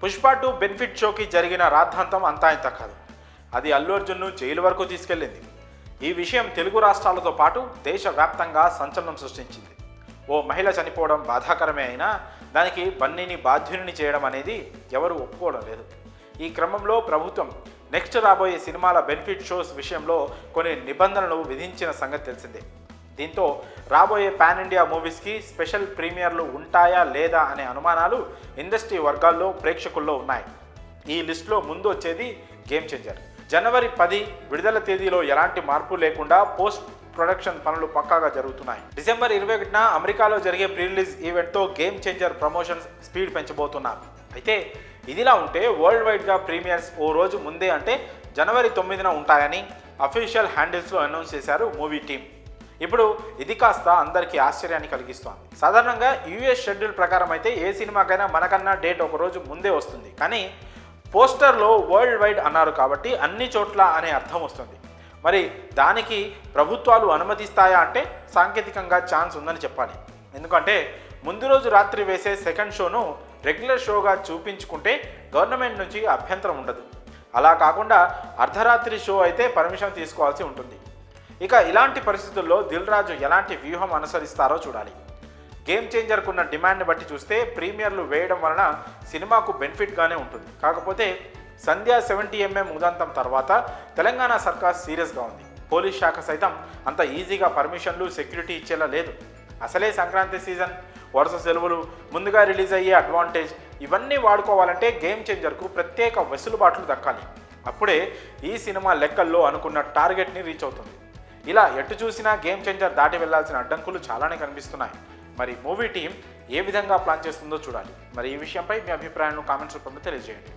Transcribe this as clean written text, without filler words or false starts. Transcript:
Pushpa 2 benefit షోకి జరిగిన రాద్ధాంతం అంతా ఇంత కాదు. అది అల్లు అర్జున్ను జైలు వరకు తీసుకెళ్లింది. ఈ విషయం తెలుగు రాష్ట్రాలతో పాటు దేశవ్యాప్తంగా సంచలనం సృష్టించింది. ఓ మహిళ చనిపోవడం బాధాకరమే అయినా దానికి బన్నీని బాధ్యుని చేయడం అనేది ఎవరు ఒప్పుకోవడం లేదు. ఈ క్రమంలో ప్రభుత్వం నెక్స్ట్ రాబోయే సినిమాల బెనిఫిట్ షోస్ విషయంలో కొన్ని నిబంధనలు విధించిన సంగతి తెలిసిందే. దీంతో రాబోయే పాన్ ఇండియా మూవీస్కి స్పెషల్ ప్రీమియర్లు ఉంటాయా లేదా అనే అనుమానాలు ఇండస్ట్రీ వర్గాల్లో ప్రేక్షకుల్లో ఉన్నాయి. ఈ లిస్టులో ముందు వచ్చేది గేమ్ చేంజర్. జనవరి 10 విడుదల తేదీలో ఎలాంటి మార్పు లేకుండా పోస్ట్ ప్రొడక్షన్ పనులు పక్కాగా జరుగుతున్నాయి. డిసెంబర్ 21న అమెరికాలో జరిగే ప్రీ రిలీజ్ ఈవెంట్తో గేమ్ చేంజర్ ప్రమోషన్స్ స్పీడ్ పెంచబోతున్నారు. అయితే ఇదిలా ఉంటే వరల్డ్ వైడ్గా ప్రీమియర్స్ ఓ రోజు ముందే అంటే జనవరి 9న ఉంటాయని అఫీషియల్ హ్యాండిల్స్లో అనౌన్స్ చేశారు మూవీ టీమ్. ఇప్పుడు ఇది కాస్త అందరికీ ఆశ్చర్యాన్ని కలిగిస్తోంది. సాధారణంగా యూఎస్ షెడ్యూల్ ప్రకారం అయితే ఏ సినిమాకైనా మనకన్నా డేట్ ఒక రోజు ముందే వస్తుంది. కానీ పోస్టర్లో వరల్డ్ వైడ్ అన్నారు కాబట్టి అన్ని చోట్ల అనే అర్థం వస్తుంది. మరి దానికి ప్రభుత్వాలు అనుమతిస్తాయా అంటే సాంకేతికంగా ఛాన్స్ ఉందని చెప్పాలి. ఎందుకంటే ముందు రోజు రాత్రి వేసే సెకండ్ షోను రెగ్యులర్ షోగా చూపించుకుంటే గవర్నమెంట్ నుంచి అభ్యంతరం ఉండదు. అలా కాకుండా అర్ధరాత్రి షో అయితే పర్మిషన్ తీసుకోవాల్సి ఉంటుంది. ఇక ఇలాంటి పరిస్థితుల్లో దిల్ రాజు ఎలాంటి వ్యూహం అనుసరిస్తారో చూడాలి. గేమ్ చేంజర్కున్న డిమాండ్ని బట్టి చూస్తే ప్రీమియర్లు వేయడం వలన సినిమాకు బెనిఫిట్గానే ఉంటుంది. కాకపోతే సంధ్యా 70mm ఉదంతం తర్వాత తెలంగాణ సర్కార్ సీరియస్గా ఉంది. పోలీస్ శాఖ సైతం అంత ఈజీగా పర్మిషన్లు సెక్యూరిటీ ఇచ్చేలా లేదు. అసలే సంక్రాంతి సీజన్, వరుస సెలవులు, ముందుగా రిలీజ్ అయ్యే అడ్వాంటేజ్ ఇవన్నీ వాడుకోవాలంటే గేమ్ చేంజర్కు ప్రత్యేక వెసులుబాట్లు దక్కాలి. అప్పుడే ఈ సినిమా లెక్కల్లో అనుకున్న టార్గెట్ని రీచ్ అవుతుంది. ఇలా ఎటు చూసినా గేమ్ చేంజర్ దాటి వెళ్లాల్సిన అడ్డంకులు చాలానే కనిపిస్తున్నాయి. మరి మూవీ టీం ఏ విధంగా ప్లాన్ చేస్తుందో చూడాలి. మరి ఈ విషయంపై మీ అభిప్రాయాలను కామెంట్స్ రూపంలో తెలియజేయండి.